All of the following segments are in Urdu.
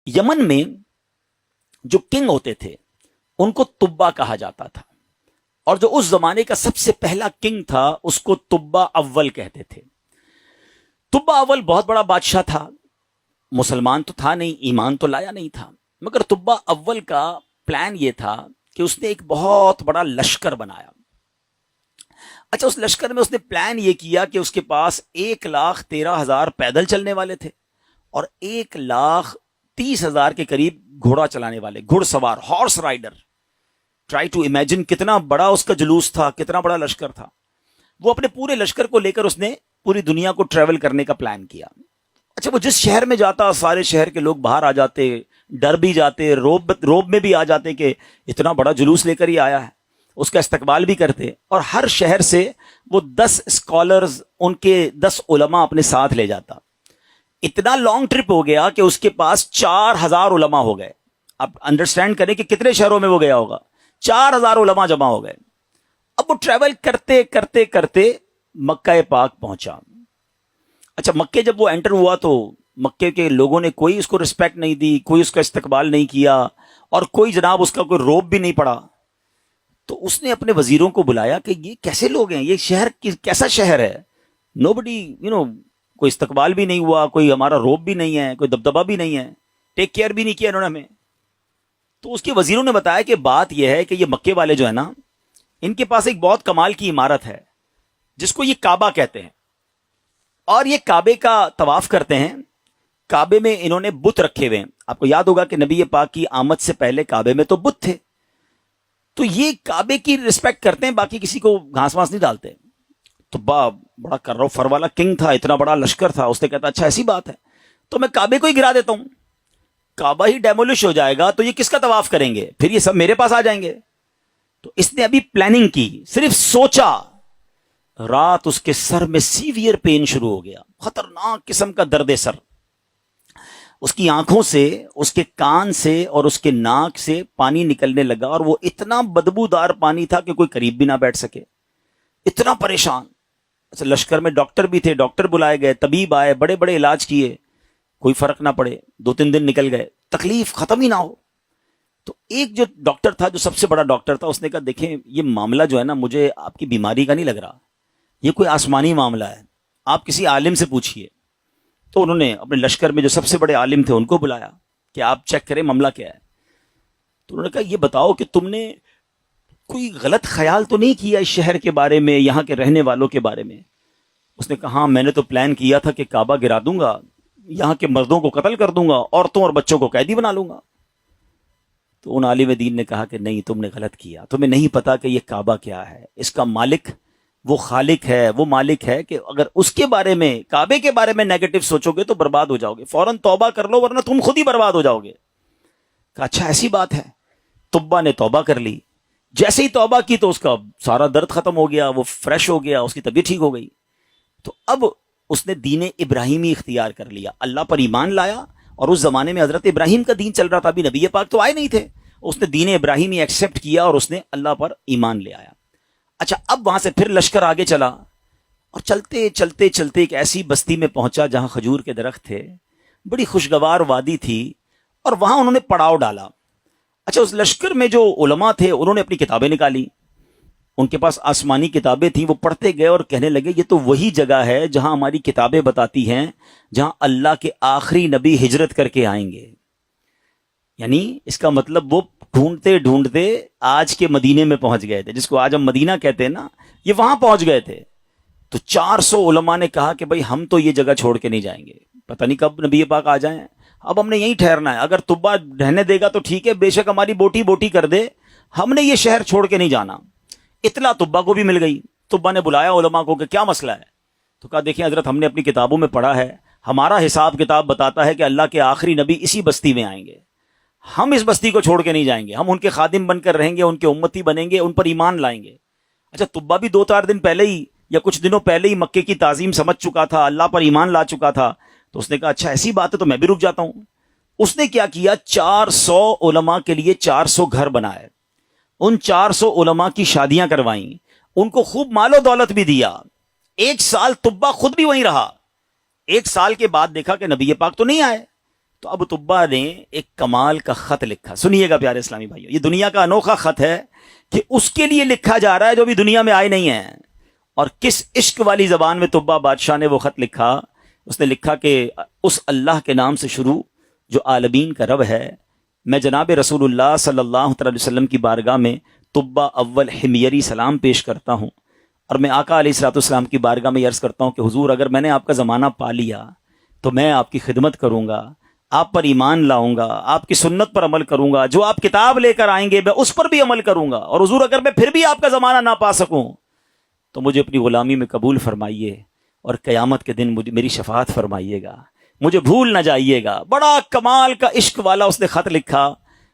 یمن میں جو کنگ ہوتے تھے ان کو تبا کہا جاتا تھا، اور جو اس زمانے کا سب سے پہلا کنگ تھا اس کو تبا اول کہتے تھے۔ تبا اول بہت بڑا بادشاہ تھا، مسلمان تو تھا نہیں، ایمان تو لایا نہیں تھا، مگر تبا اول کا پلان یہ تھا کہ اس نے ایک بہت بڑا لشکر بنایا۔ اچھا، اس لشکر میں اس نے پلان یہ کیا کہ اس کے پاس 1,13,000 پیدل چلنے والے تھے اور 1,30,000 کے قریب گھوڑا چلانے والے، گھڑ سوار، horse rider. Try to imagine کتنا بڑا اس کا جلوس تھا، کتنا بڑا لشکر تھا۔ وہ اپنے پورے لشکر کو لے کر اس نے پوری دنیا کو ٹریول کرنے کا پلان کیا۔ اچھا، وہ جس شہر میں جاتا سارے شہر کے لوگ باہر آ جاتے، ڈر بھی جاتے، روب میں بھی آ جاتے کہ اتنا بڑا جلوس لے کر ہی آیا ہے، اس کا استقبال بھی کرتے، اور ہر شہر سے وہ 10 اسکالرز، ان کے 10 علماء اپنے ساتھ لے جاتا۔ اتنا لانگ ٹرپ ہو گیا کہ اس کے پاس 4,000 علماء ہو گئے۔ اب انڈرسٹینڈ کریں کہ کتنے شہروں میں وہ گیا ہوگا، 4,000 علماء جمع ہو گئے۔ اب وہ ٹریول کرتے کرتے کرتے مکہ پاک پہنچا۔ اچھا، مکے جب وہ انٹر ہوا تو مکے کے لوگوں نے کوئی اس کو رسپیکٹ نہیں دی، کوئی اس کا استقبال نہیں کیا، اور کوئی جناب اس کا کوئی روب بھی نہیں پڑا۔ تو اس نے اپنے وزیروں کو بلایا کہ یہ کیسے لوگ ہیں، یہ شہر کیسا شہر ہے، نو بڈی کوئی استقبال بھی نہیں ہوا، کوئی ہمارا روب بھی نہیں ہے، کوئی دبدبا بھی نہیں ہے، ٹیک کیئر بھی نہیں کیا انہوں نے ہمیں۔ تو اس کے وزیروں نے بتایا کہ بات یہ ہے کہ یہ مکے والے جو ہے نا، ان کے پاس ایک بہت کمال کی عمارت ہے جس کو یہ کعبہ کہتے ہیں، اور یہ کعبے کا طواف کرتے ہیں۔ کعبے میں انہوں نے بت رکھے ہوئے ہیں۔ آپ کو یاد ہوگا کہ نبی پاک کی آمد سے پہلے کعبے میں تو بت تھے، تو یہ کعبے کی رسپیکٹ کرتے ہیں، باقی کسی کو گھاس واس نہیں ڈالتے۔ تو بڑا کر رو فر والا کنگ تھا، اتنا بڑا لشکر تھا، اس نے کہتا اچھا ایسی بات ہے تو میں کعبے کو ہی گرا دیتا ہوں، کعبہ ہی ڈیمولش ہو جائے گا تو یہ کس کا طواف کریں گے، پھر یہ سب میرے پاس آ جائیں گے۔ تو اس نے ابھی پلاننگ کی، صرف سوچا، رات اس کے سر میں سیویئر پین شروع ہو گیا، خطرناک قسم کا درد سر۔ اس کی آنکھوں سے، اس کے کان سے اور اس کے ناک سے پانی نکلنے لگا، اور وہ اتنا بدبودار پانی تھا کہ کوئی قریب بھی نہ بیٹھ سکے، اتنا پریشان۔ اچھا، لشکر میں ڈاکٹر بھی تھے، ڈاکٹر بلائے گئے، طبیب آئے، بڑے بڑے علاج کیے، کوئی فرق نہ پڑے، 2-3 دن نکل گئے، تکلیف ختم ہی نہ ہو۔ تو ایک جو ڈاکٹر تھا، جو سب سے بڑا ڈاکٹر تھا، اس نے کہا دیکھیں یہ معاملہ جو ہے نا، مجھے آپ کی بیماری کا نہیں لگ رہا، یہ کوئی آسمانی معاملہ ہے، آپ کسی عالم سے پوچھیے۔ تو انہوں نے اپنے لشکر میں جو سب سے بڑے عالم تھے ان کو بلایا کہ آپ چیک کریں معاملہ کیا ہے۔ تو انہوں نے کہا یہ بتاؤ کہ تم نے کوئی غلط خیال تو نہیں کیا اس شہر کے بارے میں، یہاں کے رہنے والوں کے بارے میں؟ اس نے کہا ہاں، میں نے تو پلان کیا تھا کہ کعبہ گرا دوں گا، یہاں کے مردوں کو قتل کر دوں گا، عورتوں اور بچوں کو قیدی بنا لوں گا۔ تو ان عالم دین نے کہا کہ نہیں، تم نے غلط کیا، تمہیں نہیں پتا کہ یہ کعبہ کیا ہے، اس کا مالک وہ خالق ہے، وہ مالک ہے کہ اگر اس کے بارے میں، کعبے کے بارے میں نیگیٹو سوچو گے تو برباد ہو جاؤ گے، فوراً توبہ کر لو ورنہ تم خود ہی برباد ہو جاؤ گے۔ کہا اچھا ایسی بات ہے۔ تبا نے توبہ کر لی، جیسے ہی توبہ کی تو اس کا سارا درد ختم ہو گیا، وہ فریش ہو گیا، اس کی طبیعت ٹھیک ہو گئی۔ تو اب اس نے دین ابراہیمی اختیار کر لیا، اللہ پر ایمان لایا، اور اس زمانے میں حضرت ابراہیم کا دین چل رہا تھا، ابھی نبی پاک تو آئے نہیں تھے، اس نے دین ابراہیمی ایکسیپٹ کیا اور اس نے اللہ پر ایمان لے آیا۔ اچھا، اب وہاں سے پھر لشکر آگے چلا، اور چلتے چلتے چلتے ایک ایسی بستی میں پہنچا جہاں کھجور کے درخت تھے، بڑی خوشگوار وادی تھی، اور وہاں انہوں نے پڑاؤ ڈالا۔ اچھا، اس لشکر میں جو علماء تھے انہوں نے اپنی کتابیں نکالی، ان کے پاس آسمانی کتابیں تھیں، وہ پڑھتے گئے اور کہنے لگے یہ تو وہی جگہ ہے جہاں ہماری کتابیں بتاتی ہیں جہاں اللہ کے آخری نبی ہجرت کر کے آئیں گے۔ یعنی اس کا مطلب وہ ڈھونڈتے ڈھونڈتے آج کے مدینے میں پہنچ گئے تھے، جس کو آج ہم مدینہ کہتے ہیں نا، یہ وہاں پہنچ گئے تھے۔ تو 400 علماء نے کہا کہ بھائی ہم تو یہ جگہ چھوڑ کے نہیں جائیں گے، پتہ نہیں کب نبی پاک آ جائیں، اب ہم نے یہیں ٹھہرنا ہے، اگر تبا رہنے دے گا تو ٹھیک ہے، بے شک ہماری بوٹی بوٹی کر دے، ہم نے یہ شہر چھوڑ کے نہیں جانا۔ اطلاع تبا کو بھی مل گئی، تبا نے بلایا علماء کو کہ کیا مسئلہ ہے؟ تو کہا دیکھیں حضرت، ہم نے اپنی کتابوں میں پڑھا ہے، ہمارا حساب کتاب بتاتا ہے کہ اللہ کے آخری نبی اسی بستی میں آئیں گے، ہم اس بستی کو چھوڑ کے نہیں جائیں گے، ہم ان کے خادم بن کر رہیں گے، ان کے امتی بنیں گے، ان پر ایمان لائیں گے۔ اچھا، تبا بھی 2-4 دن پہلے ہی یا کچھ دنوں پہلے ہی مکے کی تعظیم سمجھ چکا تھا، اللہ پر ایمان لا چکا تھا، تو اس نے کہا اچھا ایسی بات ہے تو میں بھی رک جاتا ہوں۔ اس نے کیا کیا، 400 علماء کے لیے 400 گھر بنائے، ان 400 علماء کی شادیاں کروائیں، ان کو خوب مال و دولت بھی دیا۔ 1 سال تبا خود بھی وہیں رہا، 1 سال کے بعد دیکھا کہ نبی پاک تو نہیں آئے، تو اب طبا نے ایک کمال کا خط لکھا. سنیے گا پیارے اسلامی بھائیو, یہ دنیا کا انوکھا خط ہے کہ اس کے لیے لکھا جا رہا ہے جو بھی دنیا میں آئے نہیں ہیں. اور کس عشق والی زبان میں طبا بادشاہ نے وہ خط لکھا. اس نے لکھا کہ اس اللہ کے نام سے شروع جو عالمین کا رب ہے. میں جناب رسول اللہ صلی اللہ تعالی وسلم کی بارگاہ میں طبا اول حمیری سلام پیش کرتا ہوں, اور میں آقا علیہ الصلوۃ والسلام کی بارگاہ میں عرض کرتا ہوں کہ حضور اگر میں نے آپ کا زمانہ پا لیا تو میں آپ کی خدمت کروں گا, آپ پر ایمان لاؤں گا, آپ کی سنت پر عمل کروں گا, جو آپ کتاب لے کر آئیں گے میں اس پر بھی عمل کروں گا. اور حضور اگر میں پھر بھی آپ کا زمانہ نہ پا سکوں تو مجھے اپنی غلامی میں قبول فرمائیے, اور قیامت کے دن مجھے میری شفاعت فرمائیے گا, مجھے بھول نہ جائیے گا. بڑا کمال کا عشق والا اس نے خط لکھا.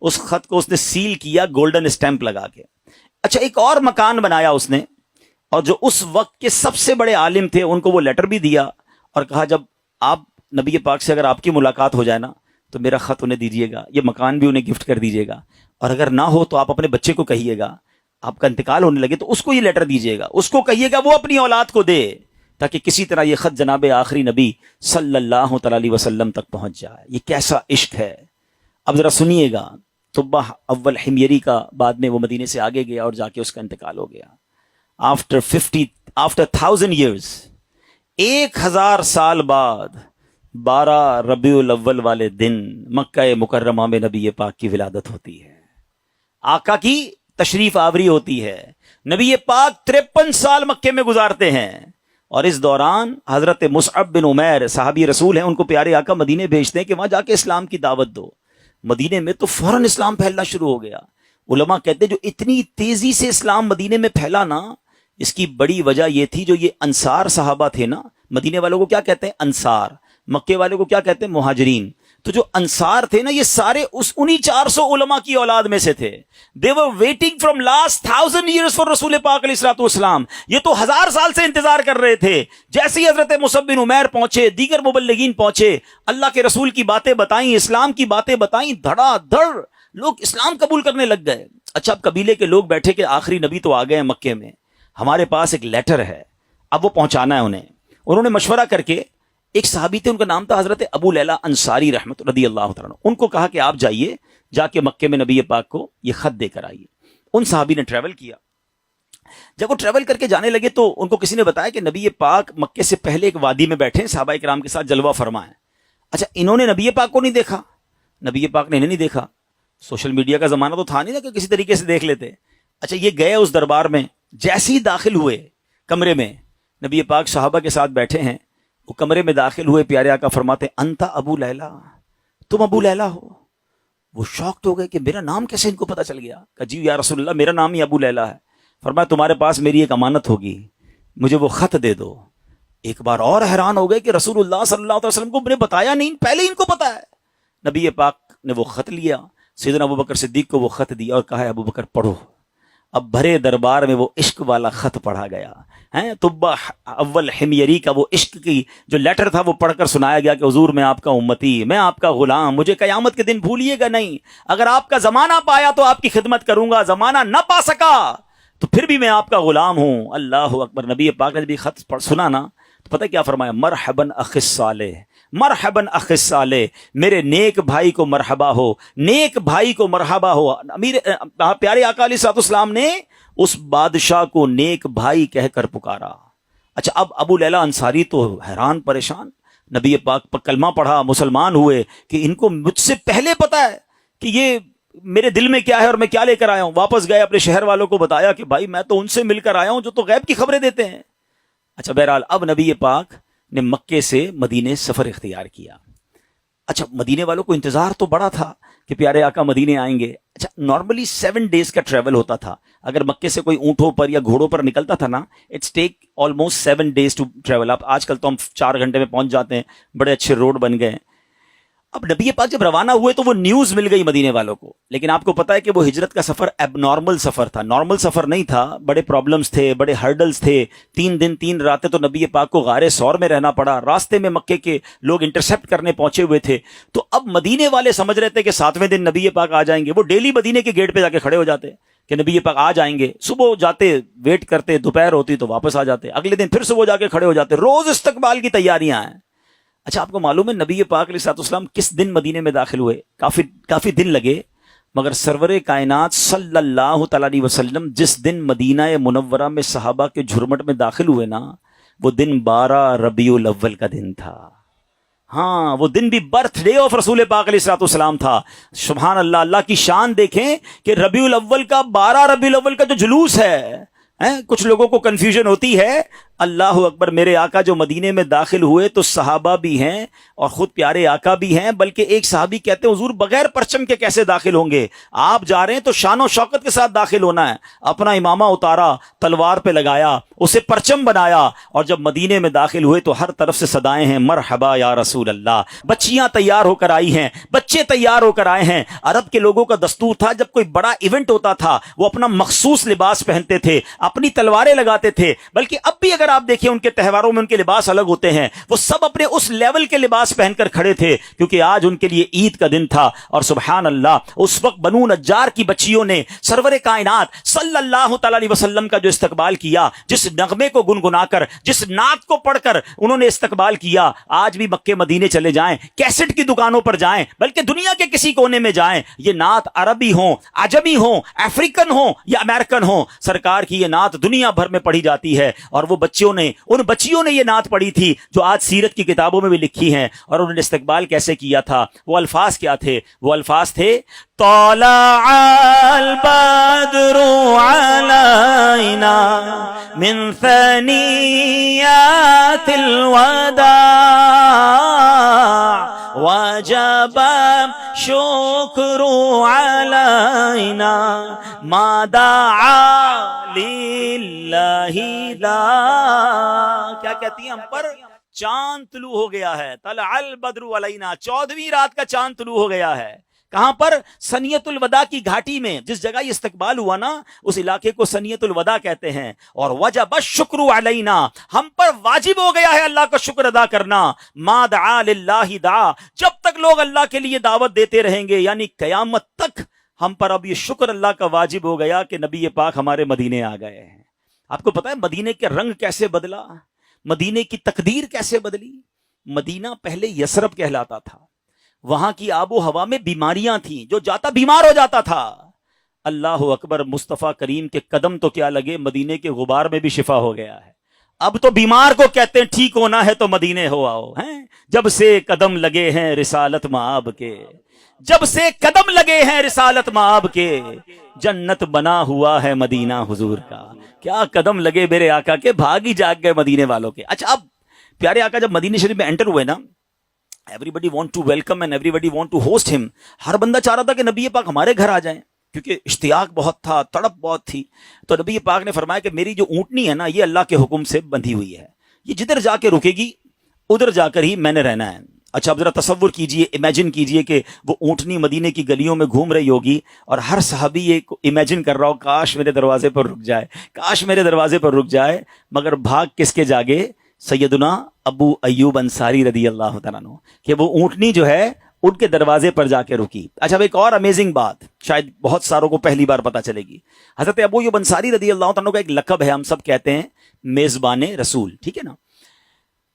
اس خط کو اس نے سیل کیا گولڈن اسٹیمپ لگا کے. اچھا, ایک اور مکان بنایا اس نے, اور جو اس وقت کے سب سے بڑے عالم تھے ان کو وہ لیٹر بھی دیا, اور کہا جب آپ نبی پاک سے اگر آپ کی ملاقات ہو جائے نا تو میرا خط انہیں دیجیے گا, یہ مکان بھی انہیں گفٹ کر دیجیے گا, اور اگر نہ ہو تو آپ اپنے بچے کو کہیے گا, آپ کا انتقال ہونے لگے تو اس کو یہ لیٹر دیجیے گا, اس کو کہیے گا وہ اپنی اولاد کو دے, تاکہ کسی طرح یہ خط جناب آخری نبی صلی اللہ تعالی علیہ وسلم تک پہنچ جائے. یہ کیسا عشق ہے. اب ذرا سنیے گا. طبا اول حمیری کا بعد میں وہ مدینے سے آگے گیا اور جا کے اس کا انتقال ہو گیا. آفٹر 1000 years, 1000 سال بعد 12 ربیع الاول والے دن مکہ مکرمہ میں نبی پاک کی ولادت ہوتی ہے, آقا کی تشریف آوری ہوتی ہے. نبی پاک 53 سال مکے میں گزارتے ہیں, اور اس دوران حضرت مصعب بن عمیر صحابی رسول ہیں, ان کو پیارے آقا مدینے بھیجتے ہیں کہ وہاں جا کے اسلام کی دعوت دو. مدینے میں تو فوراً اسلام پھیلنا شروع ہو گیا. علماء کہتے ہیں جو اتنی تیزی سے اسلام مدینے میں پھیلا نا, اس کی بڑی وجہ یہ تھی جو یہ انصار صحابہ تھے نا. مدینے والوں کو کیا کہتے ہیں؟ انصار. مکے والوں کو کیا کہتے ہیں؟ مہاجرین. تو جو انصار تھے نا, یہ سارے انہی 400 علماء کی اولاد میں سے تھے. They were waiting from last 1000 years for رسول پاک علیہ الصلوۃ والسلام. یہ تو 1000 سال سے انتظار کر رہے تھے. جیسے ہی حضرت مصعب بن عمیر پہنچے, دیگر مبلغین پہنچے, اللہ کے رسول کی باتیں بتائیں, اسلام کی باتیں بتائیں, دھڑا دھڑ لوگ اسلام قبول کرنے لگ گئے. اچھا, اب قبیلے کے لوگ بیٹھے کہ آخری نبی تو آ گئے ہیں مکے میں, ہمارے پاس ایک لیٹر ہے, اب وہ پہنچانا ہے انہیں. انہوں نے مشورہ کر کے, ایک صحابی تھے ان کا نام تھا حضرت ابو لیلہ انصاری رحمت رضی اللہ تعالیٰ عنہ, ان کو کہا کہ آپ جائیے, جا کے مکے میں نبی پاک کو یہ خط دے کر آئیے. ان صحابی نے ٹریول کیا. جب وہ ٹریول کر کے جانے لگے تو ان کو کسی نے بتایا کہ نبی پاک مکے سے پہلے ایک وادی میں بیٹھے, صحابہ کرام کے ساتھ جلوہ فرما ہے. اچھا, انہوں نے نبی پاک کو نہیں دیکھا, نبی پاک نے انہیں نہیں دیکھا. سوشل میڈیا کا زمانہ تو تھا نہیں نا کہ کسی طریقے سے دیکھ لیتے. اچھا, یہ گئے اس دربار میں, جیسے ہی داخل ہوئے کمرے میں, نبی پاک صحابہ کے ساتھ بیٹھے ہیں, وہ کمرے میں داخل ہوئے, پیارے آقا فرماتے انتا ابو لیلہ, تم ابو لیلہ ہو. وہ شاکڈ ہو گئے کہ میرا نام کیسے ان کو پتا چل گیا. کہ جی یا رسول اللہ, میرا نام ہی ابو لیلہ ہے. فرمایا تمہارے پاس میری ایک امانت ہوگی, مجھے وہ خط دے دو. ایک بار اور حیران ہو گئے کہ رسول اللہ صلی اللہ علیہ وسلم کو میں نے بتایا نہیں, پہلے ہی ان کو پتا ہے. نبی پاک نے وہ خط لیا, سیدنا ابو بکر صدیق کو وہ خط دیا اور کہا ابو بکر پڑھو. اب بھرے دربار میں وہ عشق والا خط پڑھا گیا. طبا اول حمیری کا وہ عشق کی جو لیٹر تھا وہ پڑھ کر سنایا گیا کہ حضور میں آپ کا امتی, میں آپ کا غلام, مجھے قیامت کے دن بھولیے گا نہیں. اگر آپ کا زمانہ پایا تو آپ کی خدمت کروں گا, زمانہ نہ پا سکا تو پھر بھی میں آپ کا غلام ہوں. اللہ اکبر. نبی پاک نے جب خط سنا نا تو پتہ کیا فرمایا؟ مرحباً اخ الصالح, مرحباً اخ الصالح, میرے نیک بھائی کو مرحبا ہو, نیک بھائی کو مرحبا ہو. پیارے آقا علیہ الصلوۃ والسلام نے اس بادشاہ کو نیک بھائی کہہ کر پکارا. اچھا, اب ابو لیلہ انصاری تو حیران پریشان, نبی پاک پر کلمہ پڑھا, مسلمان ہوئے کہ ان کو مجھ سے پہلے پتا ہے کہ یہ میرے دل میں کیا ہے اور میں کیا لے کر آیا ہوں. واپس گئے, اپنے شہر والوں کو بتایا کہ بھائی میں تو ان سے مل کر آیا ہوں جو تو غیب کی خبریں دیتے ہیں. اچھا, بہرحال اب نبی پاک نے مکے سے مدینے سفر اختیار کیا. اچھا, مدینے والوں کو انتظار تو بڑا تھا کہ پیارے آقا مدینے آئیں گے. اچھا, نارملی 7 days کا ٹریول ہوتا تھا. اگر مکے سے کوئی اونٹوں پر یا گھوڑوں پر نکلتا تھا نا, it's take almost 7 days to travel. اب آج کل تو ہم 4 گھنٹے میں پہنچ جاتے ہیں, بڑے اچھے روڈ بن گئے. اب نبی پاک جب روانہ ہوئے تو وہ نیوز مل گئی مدینے والوں کو, لیکن آپ کو پتا ہے کہ وہ ہجرت کا سفر اب نارمل سفر تھا, نارمل سفر نہیں تھا. بڑے پرابلمز تھے, بڑے ہرڈلز تھے. 3 دن 3 راتیں تو نبی پاک کو غار ثور میں رہنا پڑا. راستے میں مکے کے لوگ انٹرسپٹ کرنے پہنچے ہوئے تھے. تو اب مدینے والے سمجھ رہے تھے کہ 7ویں دن نبی پاک آ جائیں گے. وہ ڈیلی مدینے کے گیٹ پہ جا کے کھڑے ہو جاتے کہ نبی پاک آ جائیں گے. صبح جاتے, ویٹ کرتے, دوپہر ہوتی تو واپس آ جاتے. اگلے دن پھر صبح جا کے کھڑے ہو جاتے. روز استقبال کی تیاریاں ہیں. اچھا آپ کو معلوم ہے نبی پاک علیہ الصلوۃ والسلام کس دن مدینے میں داخل ہوئے؟ کافی دن لگے، مگر سرور کائنات صلی اللہ تعالی علیہ وسلم جس دن مدینہ منورہ میں صحابہ کے جھرمٹ میں داخل ہوئے نا، وہ دن 12 ربیع الاول کا دن تھا۔ ہاں وہ دن بھی برتھ ڈے آف رسول پاک علیہ الصلوۃ والسلام تھا۔ سبحان اللہ، اللہ کی شان دیکھیں کہ ربیع الاول کا 12 ربیع الاول کا جو جلوس ہے، کچھ لوگوں کو کنفیوژن ہوتی ہے۔ اللہ اکبر، میرے آقا جو مدینے میں داخل ہوئے تو صحابہ بھی ہیں اور خود پیارے آقا بھی ہیں، بلکہ ایک صحابی کہتے ہیں حضور بغیر پرچم کے کیسے داخل ہوں گے؟ آپ جا رہے ہیں تو شان و شوکت کے ساتھ داخل ہونا ہے۔ اپنا امامہ اتارا، تلوار پہ لگایا، اسے پرچم بنایا، اور جب مدینے میں داخل ہوئے تو ہر طرف سے صدائیں ہیں مرحبا یا رسول اللہ۔ بچیاں تیار ہو کر آئی ہیں، بچے تیار ہو کر آئے ہیں۔ عرب کے لوگوں کا دستور تھا جب کوئی بڑا ایونٹ ہوتا تھا وہ اپنا مخصوص لباس پہنتے تھے، اپنی تلواریں لگاتے تھے، بلکہ اب بھی اگر آپ دیکھیں ان کے تہواروں میں ان کے لباس الگ ہوتے ہیں، وہ سب اپنے اس لیول کے لباس پہن کر کھڑے تھے، کیونکہ آج ان کے لیے عید کا دن تھا۔ اور سبحان اللہ، اس وقت بنو نجار کی بچیوں نے سرور کائنات صلی اللہ تعالی علیہ وسلم کا جو استقبال کیا، جس نغمے کو گنگنا کر، جس نعت کو پڑھ کر انہوں نے استقبال کیا، آج بھی مکے مدینے چلے جائیں، کیسٹ کی دکانوں پر جائیں، بلکہ دنیا کے کسی کونے میں جائیں، یہ نعت عربی ہوں، عجمی ہوں، افریقن ہوں یا امریکن ہوں، سرکار کی یہ نعت دنیا بھر میں پڑھی جاتی ہے۔ اور وہ ان بچیوں نے یہ نعت پڑھی تھی جو آج سیرت کی کتابوں میں بھی لکھی ہیں۔ اور انہوں نے استقبال کیسے کیا تھا؟ وہ الفاظ کیا تھے؟ وہ الفاظ تھے طلع البدر علینا من ثنیات الوداع وجب شکر علینا ما دعا للہ دا۔ کیا کہتی ہیں ہم پر؟ چاند طلوع ہو گیا ہے، طلع البدر علینا، 14ویں رات کا چاند طلوع ہو گیا ہے۔ کہاں پر؟ سنیت الوداع کی گھاٹی میں، جس جگہ یہ استقبال ہوا نا اس علاقے کو سنیت الوداع کہتے ہیں۔ اور وجب الشکر علینا، ہم پر واجب ہو گیا ہے اللہ کا شکر ادا کرنا۔ ما دعا للہ دعا، جب تک لوگ اللہ کے لیے دعوت دیتے رہیں گے، یعنی قیامت تک ہم پر اب یہ شکر اللہ کا واجب ہو گیا کہ نبی پاک ہمارے مدینے آ گئے ہیں۔ آپ کو پتا ہے مدینے کے رنگ کیسے بدلا؟ مدینے کی تقدیر کیسے بدلی؟ مدینہ پہلے یثرب کہلاتا تھا، وہاں کی آب و ہوا میں بیماریاں تھیں، جو جاتا بیمار ہو جاتا تھا۔ اللہ اکبر، مصطفیٰ کریم کے قدم تو کیا لگے، مدینے کے غبار میں بھی شفا ہو گیا ہے۔ اب تو بیمار کو کہتے ہیں ٹھیک ہونا ہے تو مدینے ہو آؤ، ہیں جب سے قدم لگے ہیں رسالت مآب کے، جب سے قدم لگے ہیں رسالت مآب کے، جنت بنا ہوا ہے مدینہ حضور کا۔ کیا قدم لگے میرے آقا کے، بھاگ ہی جاگ گئے مدینے والوں کے۔ اچھا اب پیارے آقا جب مدینہ شریف میں انٹر ہوئے نا، everybody want to welcome and everybody want to host him، ہر بندہ چاہ رہا تھا کہ نبی پاک ہمارے گھر آ جائیں، کیونکہ اشتیاق بہت تھا، تڑپ بہت تھی۔ تو نبی پاک نے فرمایا کہ میری جو اونٹنی ہے نا یہ اللہ کے حکم سے بندھی ہوئی ہے، یہ جدھر جا کے رکے گی ادھر جا کر ہی میں نے رہنا ہے۔ اچھا اب ذرا تصور کیجئے، امیجن کیجئے کہ وہ اونٹنی مدینے کی گلیوں میں گھوم رہی ہوگی اور ہر صحابی یہ امیجن کر رہا ہو کاش میرے دروازے پر رک جائے، کاش میرے دروازے پر رک جائے، مگر بھاگ کس کے جاگے؟ سیدنا ابو ایوب انصاری رضی اللہ تعالیٰ عنہ، کہ وہ اونٹنی جو ہے ان کے دروازے پر جا کے رکی۔ اچھا اب ایک اور امیزنگ بات شاید بہت ساروں کو پہلی بار پتا چلے گی، حضرت ابو ایوب انصاری رضی اللہ تعالیٰ عنہ کا ایک لقب ہے، ہم سب کہتے ہیں میزبان رسول، ٹھیک ہے نا؟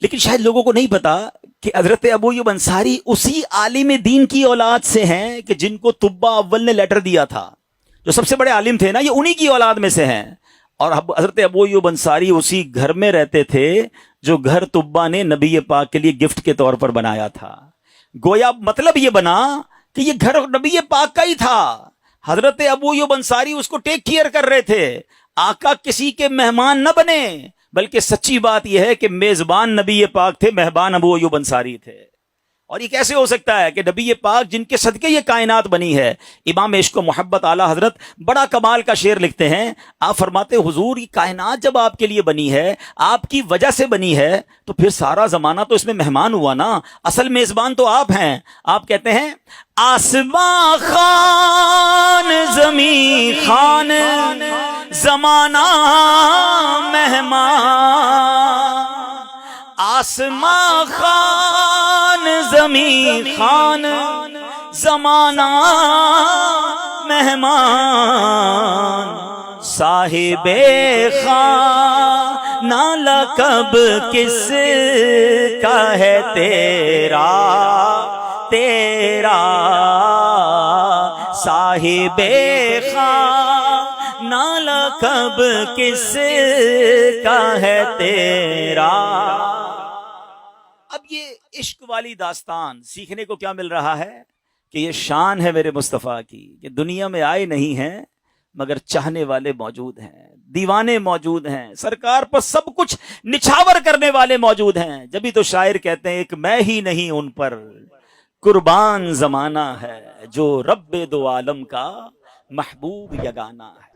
لیکن شاید لوگوں کو نہیں پتا کہ حضرت ابو ایوب انصاری اسی عالم دین کی اولاد سے ہیں کہ جن کو طبہ اول نے لیٹر دیا تھا، جو سب سے بڑے عالم تھے نا، یہ انہی کی اولاد میں سے ہیں۔ اور حضرت ابو ایوب انصاری اسی گھر میں رہتے تھے جو گھر طبہ نے نبی پاک کے لیے گفٹ کے طور پر بنایا تھا۔ گویا مطلب یہ بنا کہ یہ گھر نبی پاک کا ہی تھا، حضرت ابو ایوب انصاری اس کو ٹیک کیئر کر رہے تھے۔ آقا کسی کے مہمان نہ بنے، بلکہ سچی بات یہ ہے کہ میزبان نبی پاک تھے، مہمان ابو ایوب انصاری تھے۔ اور یہ کیسے ہو سکتا ہے کہ نبی پاک جن کے صدقے یہ کائنات بنی ہے؟ امام عشق و محبت اعلیٰ حضرت بڑا کمال کا شعر لکھتے ہیں، آپ فرماتے حضور یہ کائنات جب آپ کے لیے بنی ہے، آپ کی وجہ سے بنی ہے، تو پھر سارا زمانہ تو اس میں مہمان ہوا نا، اصل میزبان تو آپ ہیں۔ آپ کہتے ہیں آسماں خان زمین خان زمانہ مہمان، آسماں خان زمین خان زمانہ مہمان، صاحب خان نالا کب کس کا ہے تیرا تیرا صاحب خواہ نالا کب کس کا ہے تیرا. اب یہ عشق والی داستان سیکھنے کو کیا مل رہا ہے کہ یہ شان ہے میرے مصطفیٰ کی کہ دنیا میں آئے نہیں ہیں مگر چاہنے والے موجود ہیں, دیوانے موجود ہیں, سرکار پر سب کچھ نچھاور کرنے والے موجود ہیں. جبھی تو شاعر کہتے ہیں ایک میں ہی نہیں ان پر قربان زمانہ ہے, جو رب دو عالم کا محبوب یگانہ ہے.